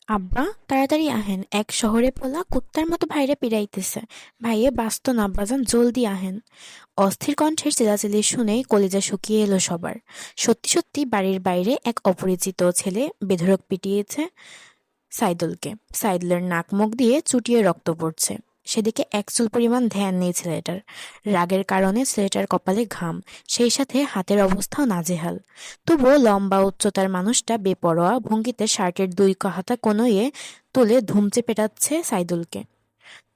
আব্বা, তাড়াতাড়ি আহেন, এক শহরে পোলা কুত্তার মতো ভাইরে পিড়াইতেছে। ভাইয়ে বাঁচত না আব্বাজান, জলদি আহেন। অস্থির কণ্ঠের চেঁচামেচি শুনেই কলিজা শুকিয়ে এলো সবার। সত্যি সত্যি বাড়ির বাইরে এক অপরিচিত ছেলে বেধড়ক পিটিয়েছে সাইদুলকে। সাইদুলের নাক মুখ দিয়ে চুটিয়ে রক্ত পড়ছে। সেদিকে এক চুল পরিমাণ ধ্যান নেই ছেলেটার। রাগের কারণে ছেলেটার কপালে ঘাম, সেই সাথে হাতের অবস্থাও নাজেহাল। তবুও লম্বা উচ্চতার মানুষটা বেপরোয়া ভঙ্গিতে শার্টের দুই হাতা কনুইয়ে তুলে ধুমচে পেটাচ্ছে সাইদুলকে।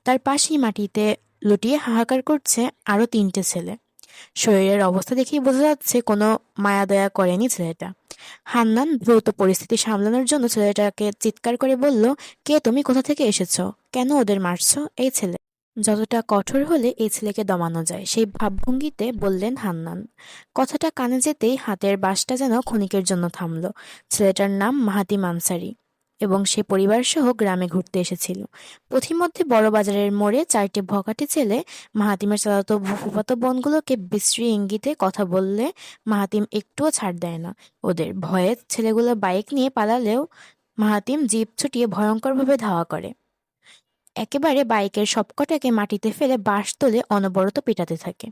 তার পাশেই মাটিতে লুটিয়ে হাহাকার করছে আরো তিনটে ছেলে। শরীরের অবস্থা দেখেই বোঝা যাচ্ছে কোনো মায়া-দয়া করেনি ছেলেটা। হান্নান দ্রুত পরিস্থিতি সামলানোর জন্য ছেলেটাকে চিৎকার করে বলল, কে তুমি, কোথা থেকে এসেছো, কেন ওদের মারছো? এই ছেলে। যতটা কঠোর হলে এই ছেলেকে দমানো যায় সেই ভাবভঙ্গিতে বললেন হান্নান। কথাটা কানে যেতেই হাতের বাঁশটা যেন ক্ষণিকের জন্য থামল। ছেলেটার নাম মাহাতিম আনসারী এবং সে পরিবারসহ গ্রামে ঘুরতে এসেছিল। পথিমধ্যে বড় বাজারের মোড়ে চারটে ভকাটে ছেলে মাহাতিমের চাচাতো ফুফাতো বোনগুলোকে বিশ্রী ইঙ্গিতে কথা বললে মাহাতিম একটুও ছাড় দেয় না ওদের। ভয়ে ছেলেগুলো বাইক নিয়ে পালালেও মাহাতিম জিপ ছুটিয়ে ভয়ঙ্করভাবে ধাওয়া করে। একেবারে বাইকের সবকটাকে মাটিতে ফেলে বাঁশ তুলে অনবরত পেটাতে থাকে।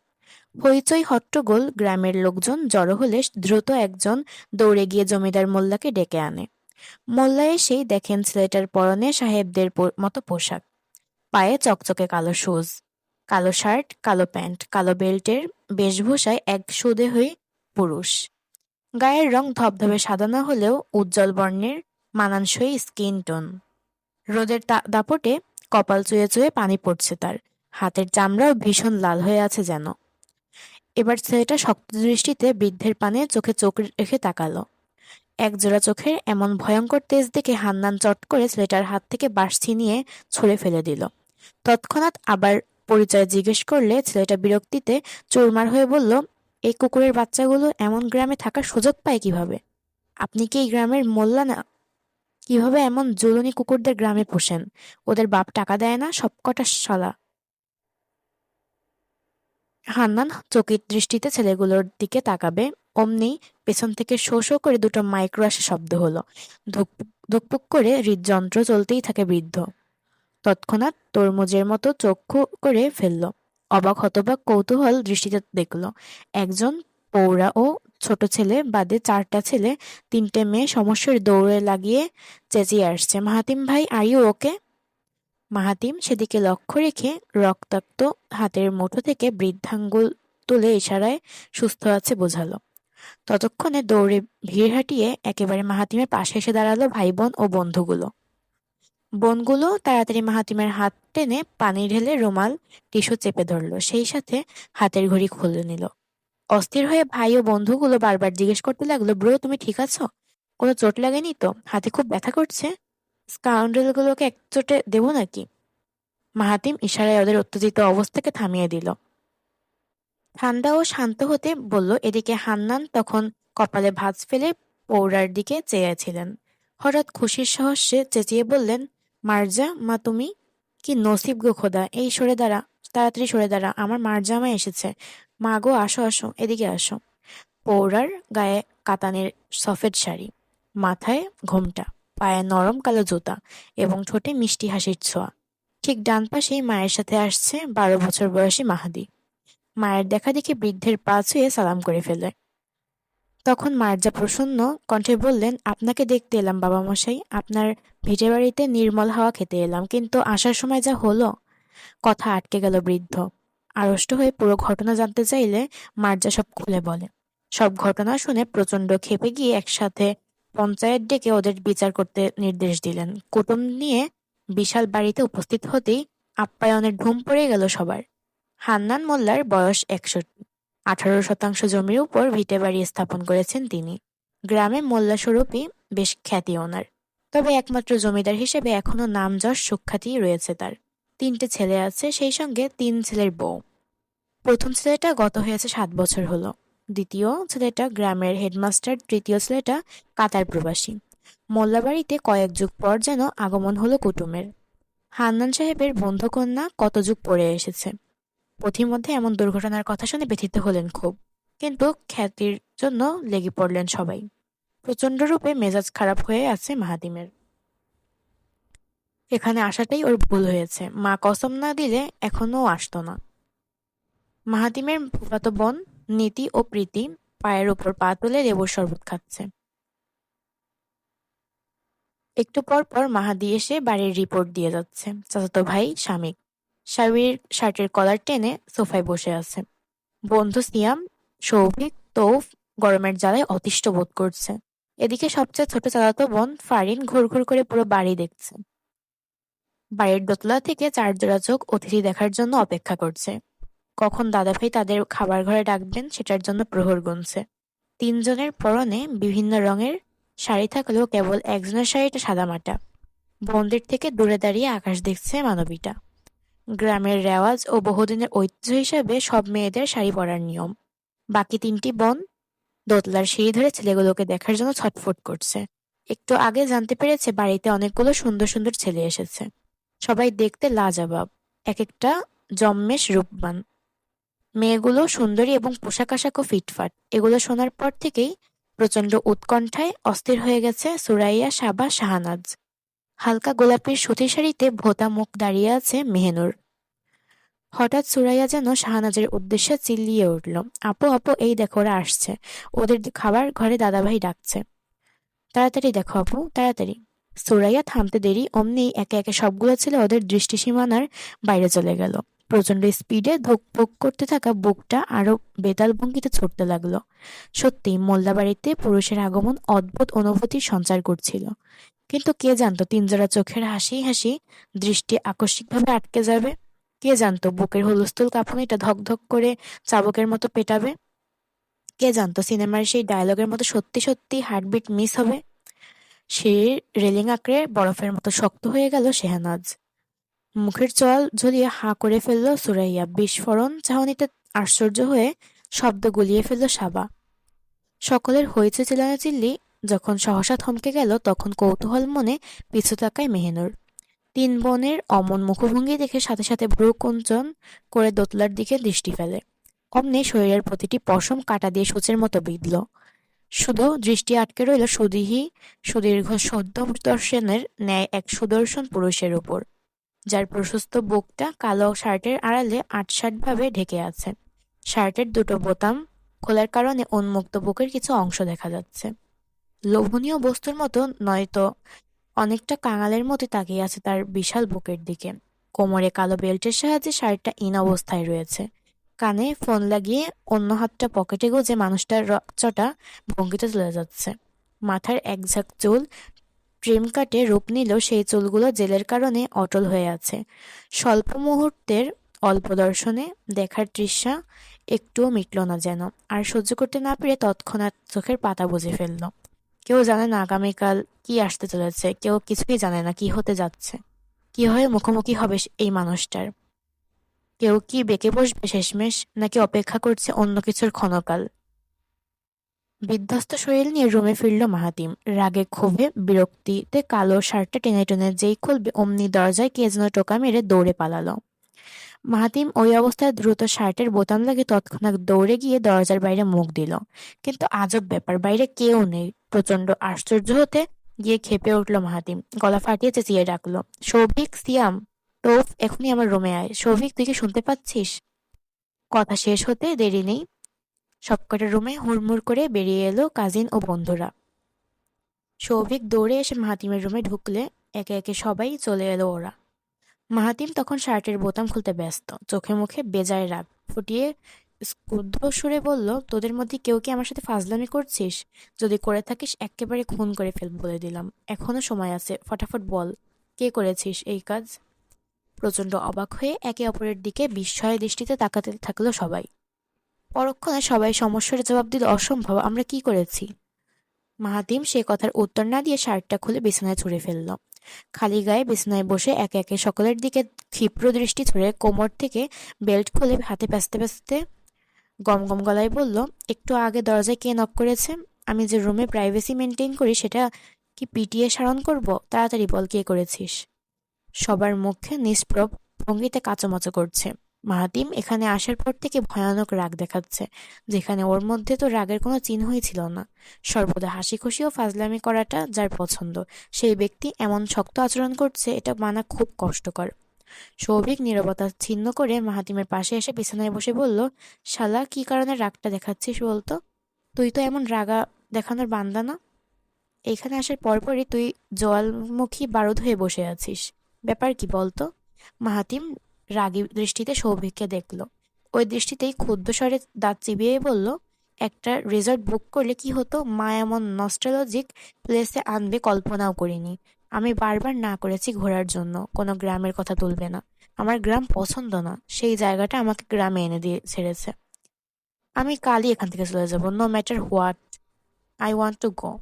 হইচই হট্টগোল, গ্রামের লোকজন জড়ো হলে দ্রুত একজন দৌড়ে গিয়ে জমিদার মোল্লাকে ডেকে আনে। মোল্লা এসেই দেখেন ছেলেটার পরনে সাহেবদের মতো পোশাক, পায়ে চকচকে কালো শুজ, কালো শার্ট, কালো প্যান্ট, কালো বেল্টের বেশভূষায় এক সুদেহী পুরুষ। গায়ের রং ধবধবে সাদা না হলেও উজ্জ্বল বর্ণের, মানানসই স্কিন টোন। রোদের দাপটে কপাল চুয়ে চুয়ে পানি পড়ছে তার, হাতের চামড়াও ভীষণ লাল হয়ে আছে যেন। এবার ছেলেটা শক্ত দৃষ্টিতে বৃদ্ধের পানে চোখে চোখ রেখে তাকালো। একজোড়া চোখের এমন ভয়ঙ্কর তেজ দেখে হান্নান চট করে ছেলেটার হাত থেকে বাঁশ ছিনিয়ে ছুঁড়ে ফেলে দিল। তৎক্ষণাৎ আবার পরিচয় জিজ্ঞেস করলে ছেলেটা বিরক্তিতে চুরমার হয়ে বলল, এই কুকুরের বাচ্চাগুলো এমন গ্রামে থাকার সুযোগ পায় কিভাবে? আপনি কি এই গ্রামের মোল্লা না? কিভাবে এমন জুলুনি কুকুরদের গ্রামে পোষেন? ওদের বাপ টাকা দেয় না, সবকটা শালা। হান্নান চকিত দৃষ্টিতে ছেলেগুলোর দিকে তাকাবে, অমনি পেছন থেকে শো শো করে দুটো মাইক্রো আসা শব্দ হলো। ধুকপুক ধুকপুক করে হৃদযন্ত্র চলতেই থাকে বৃদ্ধ। তৎক্ষণাৎ তরমুজের মতো চক্ষু করে ফেলল। অবাক হতবাক কৌতূহল দৃষ্টিতে দেখল একজন পৌরা ও ছোট ছেলে বাদে চারটা ছেলে, তিনটে মেয়ে সমস্যার দৌড়ে লাগিয়ে চেঁচিয়ে আসছে, মাহাতিম ভাই, আর ইউ ওকে? মাহাতিম সেদিকে লক্ষ্য রেখে রক্তাক্ত হাতের মুঠো থেকে বৃদ্ধাঙ্গুল তুলে ইশারায় সুস্থ আছে বোঝালো। ততক্ষণে দৌড়ে ভিড় হাঁটিয়ে একেবারে মাহাতিমের পাশে এসে দাঁড়ালো ভাই বোন ও বন্ধুগুলো। বোনগুলো তাড়াতাড়ি মাহাতিমের হাত টেনে পানি ঢেলে রুমাল টিস্যু চেপে ধরল, সেই সাথে হাতের ঘড়ি খুলে নিল। অস্থির হয়ে ভাই ও বন্ধুগুলো বারবার জিজ্ঞেস করতে লাগলো, ব্রো তুমি ঠিক আছো? কোনো চোট লাগেনি তো? হাতে খুব ব্যথা করছে? স্কাউন্ডেলগুলোকে এক চোটে দেবো নাকি? মাহাতিম ইশারায় ওদের উত্তেজিত অবস্থাকে থামিয়ে দিল। ঠান্ডা ও শান্ত হতে বলল। এদিকে হান্নান তখন কপালে ভাঁজ ফেলে পৌরার দিকে চেয়েছিলেন। হঠাৎ খুশির সাহসে চেঁচিয়ে বললেন, মার্জা, মা তুমি? কি নসিব গো খোদা, এই সরে দাঁড়া, তাড়াতাড়ি সরে দাঁড়া, আমার মার্জামা এসেছে। মা গো, আসো আসো, এদিকে আসো। পৌরার গায়ে কাতানের সফেদ শাড়ি, মাথায় ঘোমটা, পায়ে নরম কালো জুতা এবং ঠোঁটে মিষ্টি হাসির ছোঁয়া। ঠিক ডান পাশেই মায়ের সাথে আসছে 12 বছর বয়সী মাহাদি। মায়ের দেখা দেখে বৃদ্ধের পা ছুঁয়ে সালাম করে ফেলে। তখন মার্জা প্রসন্ন কণ্ঠে বললেন, আপনাকে দেখতে এলাম বাবা মশাই, আপনার ভিটে বাড়িতে নির্মল হাওয়া খেতে এলাম, কিন্তু আসার সময় যা হলো। কথা আটকে গেল বৃদ্ধ। আড়ষ্ট হয়ে পুরো ঘটনা জানতে চাইলে মার্জা সব খুলে বলে। সব ঘটনা শুনে প্রচণ্ড ক্ষেপে গিয়ে একসাথে পঞ্চায়েত ডেকে ওদের বিচার করতে নির্দেশ দিলেন। কুটুম নিয়ে বিশাল বাড়িতে উপস্থিত হতেই আপ্যায়নের ধুম পড়ে গেল সবার। হান্নান মোল্লার বয়স 61। 18% জমির উপর ভিটেবাড়ি স্থাপন করেছেন তিনি। গ্রামে মোল্লা স্বরূপই বেশ খ্যাতি ওনার। তবে একমাত্র জমিদার হিসেবে এখনো নাম যশ সুখ্যাতি রয়েছে তার। তিনটে ছেলে আছে, সেই সঙ্গে 3 ছেলের বউ। প্রথম ছেলেটা গত হয়েছে 7 বছর হলো। দ্বিতীয় ছেলেটা গ্রামের হেডমাস্টার, তৃতীয় ছেলেটা কাতার প্রবাসী। মোল্লা বাড়িতে কয়েক যুগ পর যেন আগমন হলো কুটুমের। হান্নান সাহেবের বন্ধুকন্যা কত যুগ পরে এসেছে। পথিমধ্যে এমন দুর্ঘটনার কথা শুনে ব্যথিত হলেন খুব, কিন্তু খ্যাতির জন্য লেগে পড়লেন সবাই। প্রচণ্ড রূপে মেজাজ খারাপ হয়ে আছে মাহাতিমের। এখানে আসাটাই ওর ভুল হয়েছে, মা কসম না দিলে এখনো আসতো না। মাহাতিমের ফুফাতো বোন নীতি ও প্রীতি পায়ের ওপর পা তুলে লেবুর শরবত খাচ্ছে। একটু পর পর মাহাদি এসে বাড়ির রিপোর্ট দিয়ে যাচ্ছে। চাচাতো ভাই শামিক শাবির শার্টের কলার টেনে সোফায় বসে আছে। বন্ধু সিয়াম, সৌভিক, তৌফ গরমের জ্বালায় অতিষ্ঠ বোধ করছে। এদিকে সবচেয়ে ছোট চাচাতো বোন ফারিন ঘুরঘুর করে পুরো বাড়ি দেখছে। বাড়ির দোতলা থেকে চার জোড়া চোখ অতিথি দেখার জন্য অপেক্ষা করছে। কখন দাদাভাই তাদের খাবার ঘরে ডাকবেন সেটার জন্য প্রহর গুনছে। তিনজনের পরনে বিভিন্ন রঙের শাড়ি থাকলেও কেবল একজনের শাড়িটা সাদামাটা। মন্দির থেকে দূরে দাঁড়িয়ে আকাশ দেখছে মানবীটা। গ্রামের রেওয়াজ ও বহুদিনের ঐতিহ্য হিসাবে সব মেয়েদের শাড়ি পরার নিয়ম। বাকি তিনটি বোন দোতলার সিঁড়ি ধরে ছেলেগুলোকে দেখার জন্য ছটফট করছে। একটু আগে জানতে পেরেছে বাড়িতে অনেকগুলো সুন্দর সুন্দর ছেলে এসেছে। সবাই দেখতে লাজবাব, এক একটা জম্মেশ রূপবান। মেয়েগুলো সুন্দরী এবং পোশাক আশাকও ফিটফাট। এগুলো শোনার পর থেকেই প্রচন্ড উৎকণ্ঠায় অস্থির হয়ে গেছে সুরাইয়া, সাবা, শাহানাজ। হালকা গোলাপির সুতির শাড়িতে ভোঁতা মুখ দাঁড়িয়ে আছে মেহেনুর। হঠাৎ সুরাইয়া যেন শাহানাজের উদ্দেশ্যে চিল্লিয়ে উঠল, আপু আপু, এই দেখো ওরা আসছে। ওদের খাবার ঘরে দাদাভাই ডাকছে। তাড়াতাড়ি দেখো আপু, তাড়াতাড়ি। সুরাইয়া থামতে দেরি অমনি একে একে সবগুলো ছেলে ওদের দৃষ্টিসীমানার বাইরে চলে গেল। প্রচন্ড স্পিডে ধুকপুক করতে থাকা বুকটা আরো বেতাল ভঙ্গিতে ছুটতে লাগলো। সত্যি মোল্লাবাড়িতে পুরুষের আগমন অদ্ভুত অনুভূতির সঞ্চার করছিল। কিন্তু কে জানতো তিনজোড়া চোখের হাসি হাসি দৃষ্টি আকস্মিকভাবে আটকে যাবে। কে জানতো বুকের হুলস্থুল কাঁপুনিটা ধকধক করে চাবুকের মতো পেটাবে। কে জানতো সিনেমার সেই ডায়লগের মতো সত্যি সত্যি হার্টবিট মিস হবে। সিঁড়ির রেলিং আঁকড়ে বরফের মতো শক্ত হয়ে গেল শেহনাজ। মুখের চল ঝুলিয়ে হাঁ করে ফেলল সুরাইয়া। বিস্ফোরণ চাহনিতে আশ্চর্য হয়ে শব্দ গুলিয়ে ফেলল সাবা। সকলের হইচে চিল্লাচিল্লি যখন সহসা থমকে গেল, তখন কৌতূহল মনে পিছু তাকায় মেহেনুর। তিন বোনের অমন মুখভঙ্গি দেখে সাথে সাথে ভ্রু কুঞ্চন করে দোতলার দিকে দৃষ্টি ফেলে। অমনি শরীরের প্রতিটি পশম কাঁটা দিয়ে সূচের মতো বিঁধল। শুধু দৃষ্টি আটকে রইল সুদীর্ঘ সুদর্শনের ন্যায় এক সুদর্শন পুরুষের উপর, যার প্রশস্ত বুকটা কালো শার্টের আড়ালে আটসাঁটভাবে ঢেকে আছে। শার্টের দুটো বোতাম খোলার কারণে উন্মুক্ত বুকের কিছু অংশ দেখা যাচ্ছে। লোভনীয় বস্তুর মতো নয়তো অনেকটা কাঙালের মতো তাকিয়ে আছে তার বিশাল বুকের দিকে। কোমরে কালো বেল্টের সাহায্যে শার্টটা ইন অবস্থায় রয়েছে। কানে ফোন লাগিয়ে অন্য হাতটা পকেটে গুজে মানুষটার রকচটা ভঙ্গিতে চলে যাচ্ছে। মাথার এক ঝাঁক চুল ট্রিম কাটে রূপ নিলেও সেই চুলগুলো জেলের কারণে অটল হয়ে আছে। স্বল্প মুহূর্তের অল্প দর্শনে দেখার তৃষ্ণা একটুও মিটল না যেন। আর সহ্য করতে না পেরে তৎক্ষণাৎ চোখের পাতা বুজে ফেলল। কেউ জানে না আগামীকাল কি আসতে চলেছে, কেউ কিছুই জানে না কি হতে যাচ্ছে, কি হয়ে মুখোমুখি হবে এই মানুষটার। কেউ কি বেঁকে বসবে শেষমেশ, নাকি অপেক্ষা করছে অন্য কিছুর ক্ষণকাল। বিধ্বস্ত শরীর নিয়ে রুমে ফিরল মাহাতিম। রাগে ক্ষোভে বিরক্তিতে কালো শার্টটা টেনে টেনে যেই খুলবে অমনি দরজায় কে যেন টোকা মেরে দৌড়ে পালালো। মাহাতিম ওই অবস্থায় দ্রুত শার্টের বোতাম লাগিয়ে তৎক্ষণাৎ দৌড়ে গিয়ে দরজার বাইরে মুখ দিল। কিন্তু আজব ব্যাপার, বাইরে কেউ নেই। প্রচন্ড আশ্চর্য হতে গিয়ে ক্ষেপে উঠল মাহাতিম। গলা ফাটিয়ে চেঁচিয়ে ডাকলো, সৌভিক, সিয়াম, তৌফ, এখনই আমার রুমে আয়। সৌভিক, তুই কি শুনতে পাচ্ছিস? কথা শেষ হতে দেরি নেই, সবকটা রুমে হুড়মুড় করে বেরিয়ে এলো কাজিন ও বন্ধুরা। সৌভিক দৌড়ে এসে মাহাতিমের রুমে ঢুকলে একে একে সবাই চলে এলো ওরা। মাহাতিম তখন শার্টের বোতাম খুলতে ব্যস্ত, চোখে মুখে বেজায় রাগ ফুটিয়ে স্কুদ্ধ সুরে বলল, তোদের মধ্যে কেউ কি আমার সাথে ফাজলামি করছিস? যদি করে থাকিস একেবারে খুন করে ফেলব বলে দিলাম। এখনো সময় আছে, ফটাফট বল, কে করেছিস এই কাজ? প্রচন্ড অবাক হয়ে একে অপরের দিকে বিস্ময় দৃষ্টিতে তাকাতে থাকলো সবাই। পরক্ষণে সবাই সমস্যার জবাব দিল, অসম্ভব, আমরা কি করেছি? মাহাতিম সে কথার উত্তর না দিয়ে শার্টটা খুলে বিছানায় ছুঁড়ে ফেলল। খালি গায়ে বিছানায় বসে একে একে সকলের দিকে ক্ষিপ্র দৃষ্টি ছুড়ে কোমর থেকে বেল্ট খুলে হাতে প্যাঁচতে প্যাঁচতে গম গম গলায় বলল, একটু আগে দরজায় কে নক করেছে? আমি যে রুমে প্রাইভেসি মেনটেন করি সেটা কি পিটিয়ে সারণ করব? তাড়াতাড়ি বল, কে করেছিস? সবার মুখে নিষ্প্রভ ভঙ্গিতে কাচুমাচু করছে। মাহাতিম এখানে আসার পর থেকে ভয়ানক রাগ দেখাচ্ছে, যেখানে ওর মধ্যে তো রাগের কোনো চিহ্নই ছিল না। সর্বদা হাসি খুশি ও ফাজলামি করাটা যার পছন্দ, সেই ব্যক্তি এমন শক্ত আচরণ করছে, এটা মানা খুব কষ্টকর। সৌভিক নীরবতা ছিন্ন করে মাহাতিমের পাশে এসে বিছানায় বসে বলল, শালা কি কারণে রাগটা দেখাচ্ছিস বলতো? তুই তো এমন রাগা দেখানোর বান্দা না। এইখানে আসার পরপরই তুই জোয়ালমুখী বারুদ হয়ে বসে আছিস। ব্যাপার কি বলতো? মাহাতিম রাগী দৃষ্টিতে সৌভিককে দেখল। ওই দৃষ্টিতেই ক্ষুব্ধ স্বরে দাঁত চিবিয়ে বলল, একটা রিসর্ট বুক করলে কি হতো, মা এমন নস্টালজিক প্লেসে আনবে কল্পনাও করিনি। আমি বারবার না করেছি ঘোরার জন্য, কোনো গ্রামের কথা তুলবে না। আমার গ্রাম পছন্দ না, সেই জায়গাটা আমাকে গ্রামে এনে দিয়ে ছেড়েছে। আমি কালই এখান থেকে চলে যাব, no matter what, I want to go.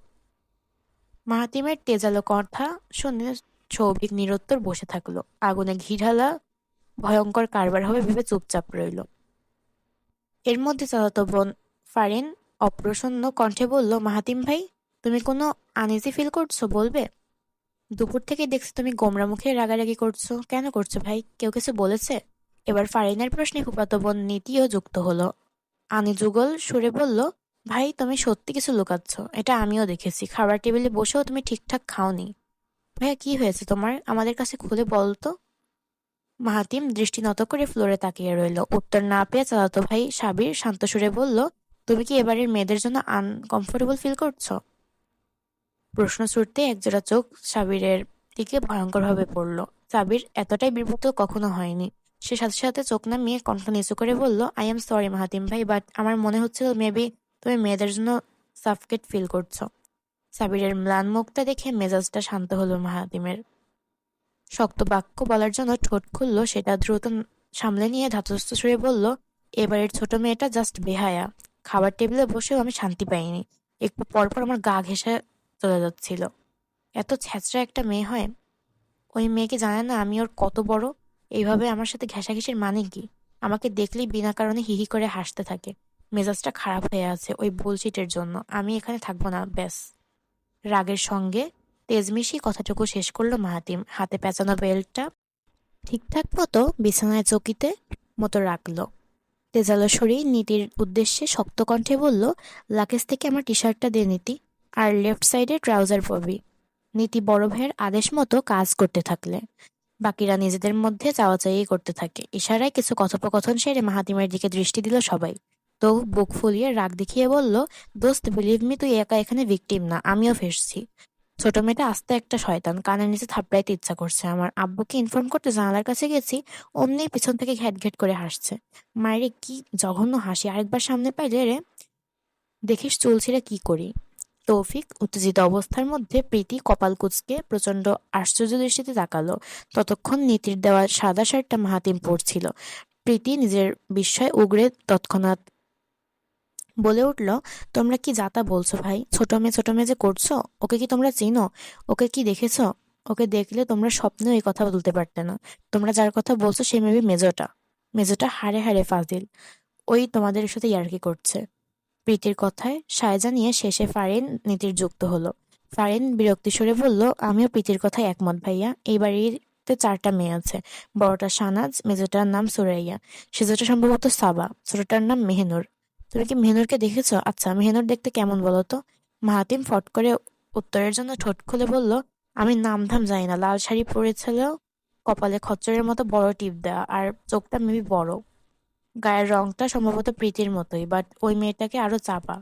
মাহাতিমের তেজালো কথা শুনে সৌভিক নিরুত্তর বসে থাকলো। আগুনে ঘি ঢালা ভয়ঙ্কর কারবার হবে ভেবে চুপচাপ রইল। এর মধ্যে চাচাতো বোন ফারিন অপ্রসন্ন কণ্ঠে বলল, মাহাতিম ভাই, তুমি কোনো আনইজি ফিল করছো বলবে? দুপুর থেকে দেখছি তুমি গোমরা মুখে রাগারাগি করছো, কেন করছো ভাই? কেউ কিছু বলেছে? এবার ফারিনের প্রশ্নে ফুফাতো বোন নীতিও যুক্ত হলো। আনিজুগল সুরে বলল, ভাই তুমি সত্যি কিছু লুকাচ্ছ, এটা আমিও দেখেছি। খাবার টেবিলে বসেও তুমি ঠিকঠাক খাওনি। ভাইয়া কি হয়েছে তোমার, আমাদের কাছে খুলে বল তো। মাহাতিম দৃষ্টি নত করে ফ্লোরে তাকিয়ে রইল। উত্তর না পেয়ে চাচাতো ভাই সাবির শান্ত সুরে বলল, তুমি কি এবারের মেয়েদের জন্য আনকমফোর্টেবল ফিল করছো? প্রশ্ন ছুটতে একজোড়া চোখ সাবিরের দিকে ভয়ঙ্করভাবে পড়ল। সাবির এতটাই বিব্রত কখনো হয়নি। সে সাথে সাথে চোখ নামিয়ে কণ্ঠ নিচু করে বলল, আই এম সরি মাহাতিম ভাই, বাট আমার মনে হচ্ছিল মেবি তুমি মেয়েদের জন্য সাফকেট ফিল করছো। সাবিরের ম্লান মুখটা দেখে মেজাজটা শান্ত হলো মাহাতিমের। শক্ত বাক্য বলার জন্য ঠোঁট খুলল, সেটা দ্রুত সামলে নিয়ে ধাতস্থ সুরে বলল, এবারের ছোট মেয়েটা জাস্ট বেহায়া। খাবার টেবিলে বসেও আমি শান্তি পাইনি। একটু পরপর আমার গা ঘেঁষে চলে যাচ্ছিল। এত ছ্যাঁচড়া একটা মেয়ে হয়? ওই মেয়েকে জানে না আমি ওর কত বড়? এইভাবে আমার সাথে ঘেঁষাঘেঁষির মানে কি? আমাকে দেখলেই বিনা কারণে হিহি করে হাসতে থাকে। মেজাজটা খারাপ হয়ে আছে ওই বুলশিটের জন্য। আমি এখানে থাকবো না, ব্যাস। রাগের সঙ্গে তেজমিশি কথাটুকু শেষ করলো মাহাতিম। হাতে পেঁচানো বেল্টটা ঠিকঠাক মতো বিছানায় চকিতে মতো রাখলো। তেজালো শরীর নীতির উদ্দেশ্যে শক্ত কণ্ঠে বলল, লাকেজ থেকে আমার টি শার্টটা দে নীতি, আর লেফট সাইডে ট্রাউজার পরবি। নীতি বড় ভাইয়ের আদেশ মতো কাজ করতে থাকলে বাকিরা নিজেদের মধ্যে চাওয়াচাই করতে থাকে। ইশারায় কিছু কথোপকথন সেরে মাহাতিমের দিকে দৃষ্টি দিল সবাই। তো বুক ফুলিয়ে রাগ দেখিয়ে বলল, দোস্ত বিলিভ মি, তুই একা এখানে ভিকটিম না, আমিও ফেসছি। ছোট মেয়েটা আস্তে একটা শয়তান, কানের নিচে থাপড়াইতে ইচ্ছা করছে আমার। আব্বুকে ইনফর্ম করতে জানালার কাছে গেছি, অমনি পিছন থেকে ঘ্যাট ঘ্যাট করে হাসছে। মায়েরে কি জঘন্য হাসি, আরেকবার সামনে পাইলে রে দেখিস চুল ছিঁড়ে কি করি। তৌফিক উত্তেজিত অবস্থার মধ্যে প্রীতি কপাল কুঁচকে প্রচন্ড আশ্চর্য দৃষ্টিতে তাকালো। ততক্ষণ নীতির দেওয়া সাদা শার্টটা মাহাতিম পরছিল। প্রীতি নিজের বিস্ময় উগরে তৎক্ষণাৎ বলে উঠল, তোমরা কি যাতা বলছো ভাই? ছোট মেয়ে যে করছো, ওকে কি তোমরা চিনো? ওকে কি দেখেছো? ওকে দেখলে তোমরা স্বপ্নেও এই কথা বলতে পারতে না। তোমরা যার কথা বলছো সে মেবি মেজোটা। মেজোটা হাড়ে হাড়ে ফাজিল। ওই তোমাদের সাথে ইয়ার্কি করছে। প্রীতির কথায় সায় জানিয়ে শেষে ফারিন নীতির যুক্ত হলো। ফারিন বিরক্তি স্বরে বলল, আমিও প্রীতির কথায় একমত ভাইয়া। এই বাড়িতে 4টা মেয়ে আছে। বড়টা সানাজ, মেজোটার নাম সুরাইয়া, সেজোটা সম্ভবত সাবা, ছোটটার নাম মেহনুর। তুমি কি মেহনুরকে দেখেছো? আচ্ছা, মেহনুর দেখতে কেমন বলো তো? মাহাতিম ফট করে উত্তরের জন্য ঠোঁট খুলে বলল, আমি নামধাম জানি না। লাল শাড়ি পরেছিল, কপালে খচ্চরের মতো বড় টিপ দেওয়া, আর চোখটা মেবি বড়। গায়ের রংটা সম্ভবত প্রীতির মতোই, বাট ওই মেয়েটাকে আরো চাপা।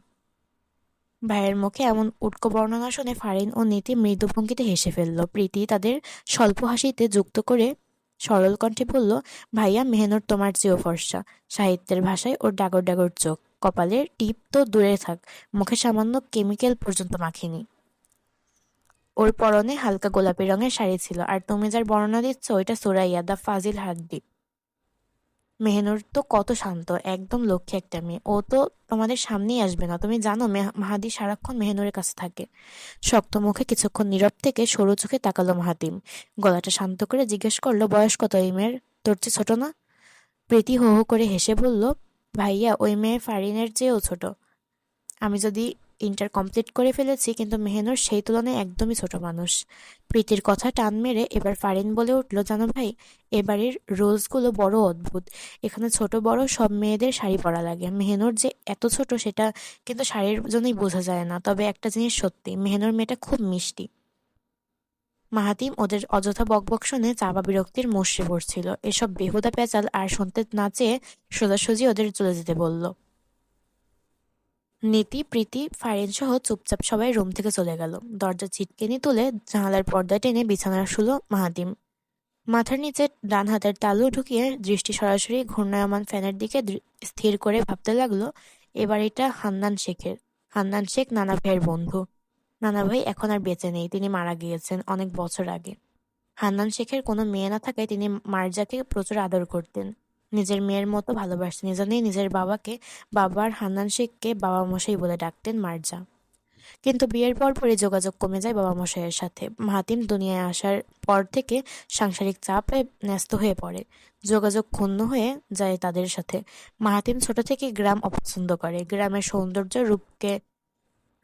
ভাইয়ের মুখে এমন উটকো বর্ণনা শুনে ফারিন ও নীতি মৃদু ভঙ্গিতে হেসে ফেলল। প্রীতি তাদের স্বল্প হাসিতে যুক্ত করে সরল কণ্ঠে বলল, ভাইয়া, মেহনুর তোমার চেয়েও ফর্সা। সাহিত্যের ভাষায় ওর ডাগর ডাগর চোখ, কপালের টিপ তো দূরে থাক, মুখে সামান্য কেমিক্যাল পর্যন্ত মাখিনি। ওর পরনে হালকা গোলাপি রঙের শাড়ি ছিল। আর তুমি যার বর্ণনা দিচ্ছ, ওইটা সুরাইয়া, দা ফাজিল হাড্ডি। মেহনুর তো কত শান্ত, একদম লক্ষ্মী একটা মেয়ে। ও তো তোমাদের সামনেই আসবে না। তুমি জানো মাহাদি সারাক্ষণ মেহনুরের কাছে থাকে। শক্ত মুখে কিছুক্ষণ নীরব থেকে সরু চোখে তাকালো মাহাতিম। গলাটা শান্ত করে জিজ্ঞেস করলো, বয়স কত এই মেয়ের? তোর চেয়ে ছোট না? প্রীতি হো হো করে হেসে বলল, ভাইয়া, ওই মেয়ে ফারিনের চেয়েও ছোট। আমি যদি ইন্টার কমপ্লিট করে ফেলেছি, কিন্তু মেহনুর সেই তুলনায় একদমই ছোট মানুষ। প্রীতির কথা টান মেরে এবার ফারিন বলে উঠল, জানো ভাই, এবারের রুলসগুলো বড় অদ্ভুত। এখানে ছোট বড় সব মেয়েদের শাড়ি পরা লাগে। মেহনুর যে এত ছোট সেটা কিন্তু শাড়ির জন্যই বোঝা যায় না। তবে একটা জিনিস সত্যি, মেহনুর মেয়েটা খুব মিষ্টি। মাহাতিম ওদের অযথা বকবক শুনে চাপা বিরক্তির মুষড়ে পড়ছিল। এসব বেহুদা পেঁচাল আর শুনতে না চেয়ে সোজাসুজি ওদের চলে যেতে বলল। নীতি, প্রীতি, ফারিন সহ চুপচাপ সবাই রুম থেকে চলে গেল। দরজা ছিটকেনি তুলে জানালার পর্দা টেনে বিছানায় শুল মাহাতিম। মাথার নিচে ডান হাতের তালু ঢুকিয়ে দৃষ্টি সরাসরি ঘূর্ণায়মান ফ্যানের দিকে স্থির করে ভাবতে লাগলো, এবার এটা হান্নান শেখের। হান্নান শেখ নানা ভাইয়ের বন্ধু। নানা ভাই এখন আর বেঁচে নেই, তিনি মারা গিয়েছেন অনেক বছর আগে। হান্নান শেখের কোনো মেয়ে না থাকায় তিনি মার্জাকে প্রচুর আদর করতেন, নিজের মেয়ের মতো ভালোবাসতেন। এজন্যই নিজের বাবার হান্নান শেখকে বাবা মশাই বলে ডাকতেন মার্জা। কিন্তু বিয়ের পরপরই যোগাযোগ কমে যায় বাবা মশাইয়ের সাথে। মাহাতিম দুনিয়ায় আসার পর থেকে সাংসারিক চাপে ন্যস্ত হয়ে পড়ে, যোগাযোগ ক্ষুণ্ণ হয়ে যায় তাদের সাথে। মাহাতিম ছোট থেকে গ্রাম অপছন্দ করে। গ্রামের সৌন্দর্য রূপকে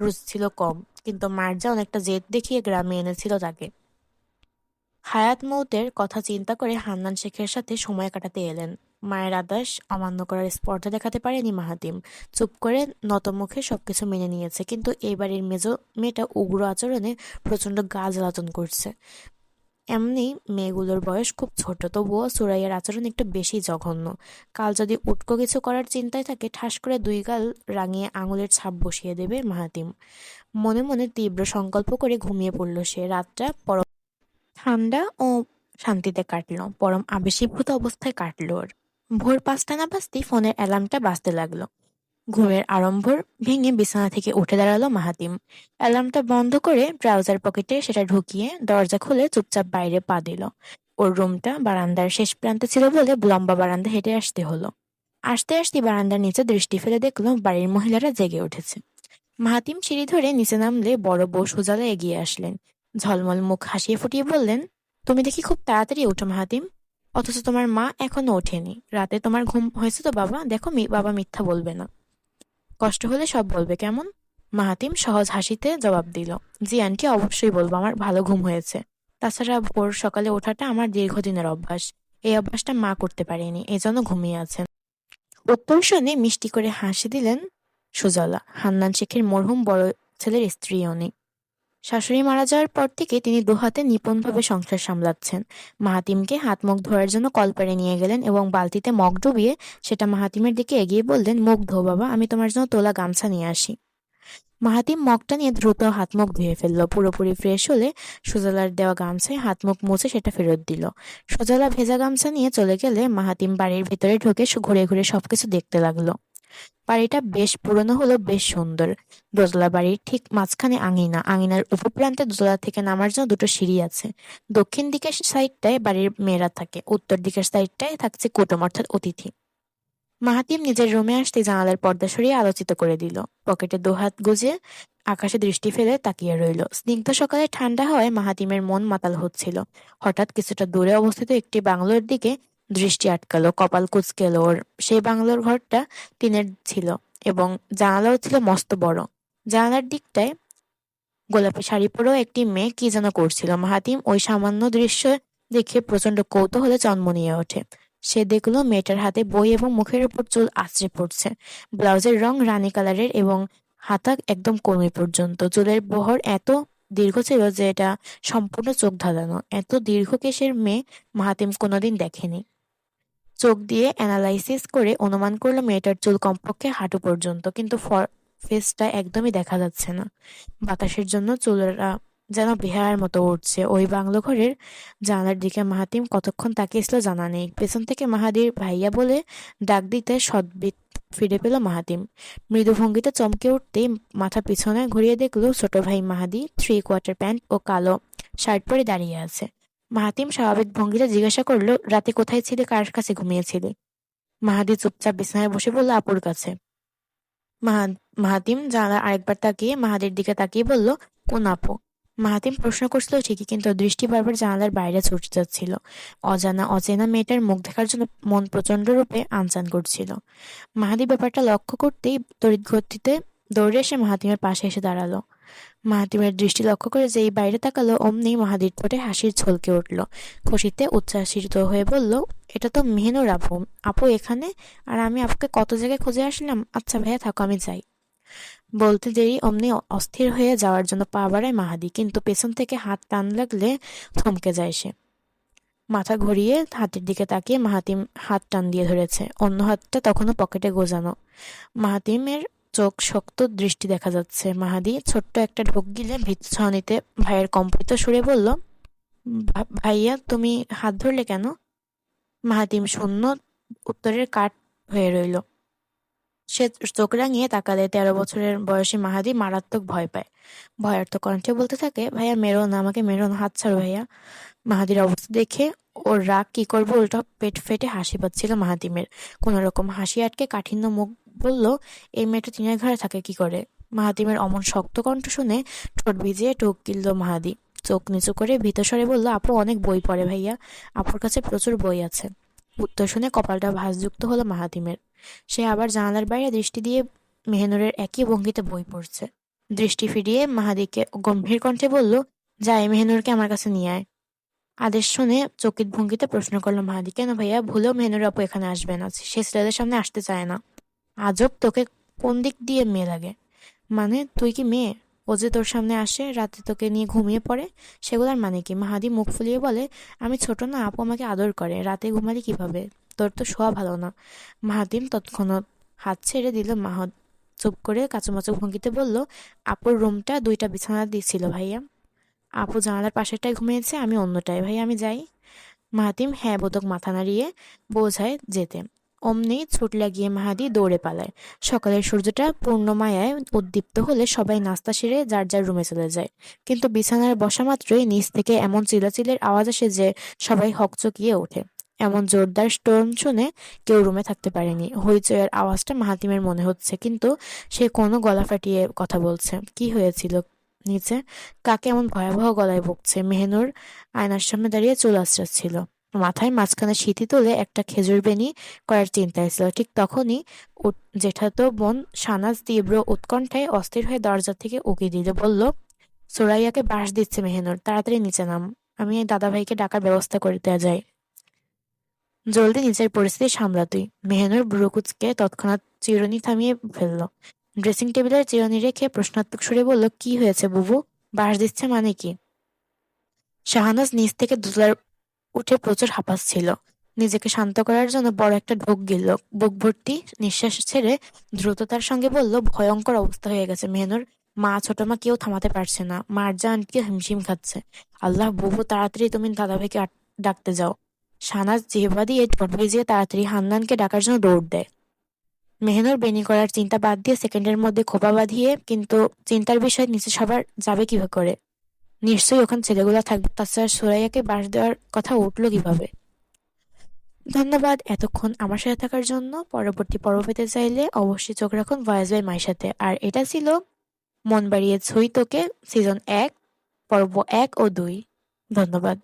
রুচ ছিল কম, কিন্তু মার্জা অনেকটা জেদ দেখিয়ে গ্রামে এনেছিল তাকে। হায়াত মৌতের কথা চিন্তা করে হান্নান শেখের সাথে সময় কাটাতে এলেন। মায়ের আদেশ অমান্য করার স্পর্ধা দেখাতে পারেনি মাহাতিম। চুপ করে নতমুখে সবকিছু মেনে নিয়েছে। কিন্তু এই বাড়ির মেজো মেয়েটা উগ্র আচরণে প্রচন্ড গা জ্বালাতন করছে। এমনি মেয়েগুলোর বয়স খুব ছোট, তবুও সুরাইয়ার আচরণ একটু বেশি জঘন্য। কাল যদি উটকো কিছু করার চিন্তায় থাকে, ঠাস করে দুই গাল রাঙিয়ে আঙুলের ছাপ বসিয়ে দেবে মাহাতিম। মনে মনে তীব্র সংকল্প করে ঘুমিয়ে পড়ল সে। রাতটা ঠান্ডা ও শান্তিতে কাটলো, পরম আবেশীভূত অবস্থায় কাটলো ওর। ভোর 5টা না বাজতেই ফোনের অ্যালার্মটা বাজতে লাগলো। ঘুমের আড়ম্বর ভেঙে বিছানা থেকে উঠে দাঁড়ালো মাহাতিম। অ্যালার্মটা বন্ধ করে ট্রাউজার পকেটে সেটা ঢুকিয়ে দরজা খুলে চুপচাপ বাইরে পা দিল। ওর রুমটা বারান্দার শেষ প্রান্তে ছিল বলে লম্বা বারান্দা হেঁটে আসতে হলো। আসতে আসতে বারান্দার নিচে দৃষ্টি ফেলে দেখলো বাড়ির মহিলারা জেগে উঠেছে। মাহাতিম সিঁড়ি ধরে নিচে নামলে বড় বউ সুজালা এগিয়ে আসলেন। ঝলমল মুখ হাসিয়ে ফুটিয়ে বললেন, তুমি দেখি খুব তাড়াতাড়ি ওঠো মাহাতিম, অথচ তোমার মা এখনো ওঠেনি। রাতে তোমার ঘুম হয়েছে তো বাবা? দেখো বাবা মিথ্যা বলবে না, কষ্ট হলে সব বলবে কেমন? মাহাতিম সহজ হাসিতে জবাব দিল, জি আন্টি, অবশ্যই বলবো, আমার ভালো ঘুম হয়েছে। তাছাড়া ভোর সকালে ওঠাটা আমার দীর্ঘদিনের অভ্যাস। এই অভ্যাসটা মা করতে পারেনি, এজন্য ঘুমিয়ে আছেন। উত্তর শুনে মিষ্টি করে হাসি দিলেন সুজলা। হান্নান শেখের মরহুম বড় ছেলের স্ত্রী উনি। শাশুড়ি মারা যাওয়ার পর থেকে তিনি দুহাতে নিপুণভাবে সংসার সামলাচ্ছেন। মাহাতিমকে হাত মুখ ধোয়ার জন্য কলপারে নিয়ে গেলেন এবং বালতিতে মগ ডুবিয়ে সেটা মাহাতিমের দিকে এগিয়ে বললেন, মুখ ধো বাবা, আমি তোমার জন্য তোলা গামছা নিয়ে আসি। মাহাতিম মগটা নিয়ে দ্রুত হাত মুখ ধুয়ে ফেললো। পুরোপুরি ফ্রেশ হলে সুজলার দেওয়া গামছায় হাত মুখ মুছে সেটা ফেরত দিল। সুজলা ভেজা গামছা নিয়ে চলে গেলে মাহাতিম বাড়ির ভেতরে ঢুকে ঘুরে ঘুরে সবকিছু দেখতে লাগলো। বাড়িটা বেশ পুরনো হলো, বেশ সুন্দর। দোতলা বাড়ির ঠিক মাঝখানে আঙিনা। আঙিনার উপপ্রান্তে দোতলা থেকে নামার জন্য দুটো সিঁড়ি আছে। দক্ষিণ দিকের সাইডটায় বাড়ির মেয়েরা থাকে, উত্তর দিকের সাইডটায় থাকছে কুটুম অর্থাৎ অতিথি। মাহাতিম নিজের রুমে আসতে জানালার পর্দা সরিয়ে আলোচিত করে দিল। পকেটে দুহাত গুজে আকাশে দৃষ্টি ফেলে তাকিয়ে রইল। স্নিগ্ধ সকালে ঠান্ডা হওয়ায় মাহাতিমের মন মাতাল হচ্ছিল। হঠাৎ কিছুটা দূরে অবস্থিত একটি বাংলোর দিকে দৃষ্টি আটকালো। কপাল কুঁচকে এলো ওর। সেই বাংলোর ঘরটা টিনের ছিল এবং জানালাও ছিল মস্ত বড়। জানালার দিকটায় গোলাপি শাড়ি পরেও একটি মেয়ে কি যেন করছিল। মাহাতিম ওই সামান্য দৃশ্য দেখে প্রচন্ড কৌতূহলে জন্ম নিয়ে ওঠে। সে দেখলো মেয়েটার হাতে বই এবং মুখের উপর চুল আঁচড়ে পড়ছে। ব্লাউজের রং রানী কালারের এবং হাতা একদম কনুই পর্যন্ত। চুলের বহর এত দীর্ঘ ছিল যে এটা সম্পূর্ণ চোখ ধাঁধানো। এত দীর্ঘ কেশের মেয়ে মাহাতিম কোনোদিন দেখেনি। চোখ দিয়ে অ্যানালাইসিস করে অনুমান করলো মেয়েটার চুল কমপক্ষে হাঁটু পর্যন্ত, কিন্তু ফেসটা একদমই দেখা যাচ্ছে না। বাতাসের জন্য চুলেরা যেন বেহায়ার মতো উঠছে। ওই বাংলো ঘরের জানালার দিকে মাহাতিম কতক্ষণ তাকিয়েছিল জানা নেই। পেছন থেকে মাহাদির ভাইয়া বলে ডাক দিতে সদ্বিত ফিরে পেল মাহাতিম। মৃদু ভঙ্গিতে চমকে উঠতেই মাথা পিছনে ঘুরিয়ে দেখলো ছোট ভাই মাহাদি 3/4 প্যান্ট ও কালো শার্ট পরে দাঁড়িয়ে আছে। মাহাতিম স্বাভাবিক ভঙ্গিতে জিজ্ঞাসা করলো, রাতে কোথায় ছিলে, কার কাছে ঘুমিয়েছিলে? মাহাদি চুপচাপ বিছানায় বসে বলল, আপুর কাছে। মাহাতিম জানালা আরেকবার তাকিয়ে মাহাদির দিকে তাকিয়ে বলল, কোন আপু? মাহাতিম প্রশ্ন করছিল ঠিকই, কিন্তু দৃষ্টি বারবার জানালার বাইরে ছুটে যাচ্ছিল। অচেনা মেয়েটার মুখ দেখার জন্য মন প্রচন্ড রূপে আনচান করছিল। মাহাদি ব্যাপারটা লক্ষ্য করতেই তড়িৎ গতিতে দৌড়ে এসে মাহাতিমের পাশে এসে দাঁড়ালো। মাহাতিমের দৃষ্টি লক্ষ্য করে যেই বাইরে তাকালো অমনি মাহাদির ঠোঁটে হাসির ঝলকে উঠল। খুশিতে উচ্ছ্বাসিত হয়ে বলল, এটা তো মেহনুর আপু। আপু এখানে? আর আমি আপুকে কত জায়গায় খুঁজে আসলাম। আচ্ছা ভাইয়া থাকো, আমি যাই। বলতে দেরি অমনি অস্থির হয়ে যাওয়ার জন্য পা বাড়ায় মাহাদি, কিন্তু পেছন থেকে হাত টান লাগলে থমকে যায় সে। মাথা ঘুরিয়ে হাতের দিকে তাকিয়ে মাহাতিম হাত টান দিয়ে ধরেছে, অন্য হাতটা তখনও পকেটে গোজানো। মাহাতিমের চোখ শক্ত দৃষ্টি দেখা যাচ্ছে। মাহাদি ছোট্ট একটা ঢোক গিলে ভীত ছাউনিতে ভাইয়ের কম্পিত সুরে বলল, ভাইয়া তুমি হাত ধরলে কেন?" মাহাতিম শূন্য উত্তরের কাঠ হয়ে রইল। সে চোখ রাঙিয়ে তাকালে 13 বছরের বয়সী মাহাদি মারাত্মক ভয় পায়। ভয়ার্থ কণ্ঠে বলতে থাকে, ভাইয়া মেরো না, আমাকে মেরো না, হাত ছাড়ো ভাইয়া। মাহাদির অবস্থা দেখে ওর রাগ কি করবো উল্টো পেট ফেটে হাসি পাচ্ছিল মাহাতিমের। কোন রকম হাসি আটকে কাঠিন্য মুখ বলল, এই মেয়েটা টিনের ঘরে থাকে কি করে? মাহাতিমের অমন শক্ত কণ্ঠ শুনে ঠোঁট ভিজিয়ে ঢোক গিলল মাহাদি। চোখ নিচু করে ভীতস্বরে বলল, আপু অনেক বই পড়ে ভাইয়া, আপুর কাছে প্রচুর বই আছে। উত্তর শুনে কপালটা ভাঁজযুক্ত হলো মাহাতিমের। সে আবার জানালার বাইরে দৃষ্টি দিয়ে মেহনুরের একই ভঙ্গিতে বই পড়ছে। দৃষ্টি ফিরিয়ে মাহাদিকে গম্ভীর কণ্ঠে বলল, যা এই মেহনুরকে আমার কাছে নিয়ে আয়। আদেশ শুনে চকিত ভঙ্গিতে প্রশ্ন করলো মাহাদি, কেন ভাইয়া? ভুলেও মেহনুর আপু এখানে আসবে না, সে ছেলেদের সামনে আসতে চায় না। আজব, তোকে কোন দিক দিয়ে মেয়ে লাগে? মানে তুই কি মেয়ে? ও যে তোর সামনে আসে, রাতে তোকে নিয়ে ঘুমিয়ে পড়ে, সেগুলোর মানে কি? মাহাদি মুখ ফুলিয়ে বলে, আমি ছোট না, আপু আমাকে আদর করে, রাতে ঘুমালি কিভাবে? তোর তো শোয়া ভালো না। মাহাতিম তৎক্ষণাৎ হাত ছেড়ে দিল। মাহাদ চুপ করে কাচুমাচু ভঙ্গিতে বলল, আপুর রুমটা 2টা বিছানা দিয়েছিল ভাইয়া। আপু জানালার পাশেরটায় ঘুমিয়েছে, আমি অন্যটায়। ভাইয়া আমি যাই? মাহাতিম হ্যাঁ বোধক মাথা নাড়িয়ে বোঝায় যেতে। অমনি ছুট লাগিয়ে মাহাদি দৌড়ে পালায়। সকালের সূর্যটা পূর্ণমায়ায় উদ্দীপ্ত হলে সবাই নাস্তা সেরে যার যার রুমে চলে যায়। কিন্তু বিছানায় বসা মাত্রই নিচ থেকে এমন চিল্লাচিল্লির আওয়াজ আসে যে সবাই হকচকিয়ে ওঠে। এমন জোরদার টোন শুনে কেউ রুমে থাকতে পারেনি। হইচইয়ের আওয়াজটা মাহাতিমের মনে হচ্ছে, কিন্তু সে কোনো গলা ফাটিয়ে কথা বলছে। কি হয়েছিল নিচে? কাকে এমন ভয়াবহ গলায় বকছে? মেহনুর আয়নার সামনে দাঁড়িয়ে চুল আঁচড়াচ্ছিল। মাথায় মাঝখানে সিঁথি তুলে একটা খেজুর বেনি করার চিন্তায় ছিল। ঠিক তখনই জেঠাতো বোন শানাজ তীব্র উৎকণ্ঠায় অস্থির হয়ে দরজা থেকে উকি দিল, বলল, সুরাইয়াকে বাঁশ দিচ্ছে মেহনুর, তাড়াতাড়ি নিচে নাম, আমি এই দাদাভাইকে ডাকার ব্যবস্থা করতে যাই। জলদি নিচের পরিস্থিতি সামলা তুই। মেহনুর ভ্রুকুচকে তৎক্ষণাৎ চিরুনি থামিয়ে ফেলল। ড্রেসিং টেবিলের চিরুনি রেখে প্রশ্নাত্মক সুরে বলল, কি হয়েছে বুবু? বাঁশ দিচ্ছে মানে কি? শাহানাজ নিচ থেকে দোতলার উঠে প্রচুর হাঁপাচ্ছিল। নিজেকে শান্ত করার জন্য বড় একটা ঢোক গিলল। বুক ভর্তি নিঃশ্বাস ছেড়ে দ্রুততার সঙ্গে বলল, ভয়ঙ্কর অবস্থা হয়ে গেছে মেহনুর। মা, ছোট মা কেউ থামাতে পারছে না। মার্জা আন্টিকে হিমশিম খাচ্ছে। আল্লাহ, বুবু তাড়াতাড়ি তুমি দাদাভাইকে ডাকতে যাও। শাহনাজ জিহ্বা দিয়ে ঠোঁট ভিজিয়ে তাড়াতাড়ি হান্নানকে ডাকার জন্য দৌড় দেয়। মেহনুর বেনি করার চিন্তা বাদ দিয়ে সেকেন্ডের মধ্যে খোপা বাঁধিয়ে, কিন্তু চিন্তার বিষয় নিচে সবার যাবে কিভাবে করে? নিশ্চয়ই ওখানে ছেলেগুলা থাকবে, তাছাড়া সুরাইয়াকে বাঁশ দেওয়ার কথা উঠলো কিভাবে? ধন্যবাদ এতক্ষণ আমার সাথে থাকার জন্য। পরবর্তী পর্ব পেতে চাইলে অবশ্যই চোখ রাখুন ভয়েস বাই মায়ের সাথে। আর এটা ছিল মন বাড়িয়ে ছুঁই তোকে সিজন 1 পর্ব 1 ও 2। ধন্যবাদ।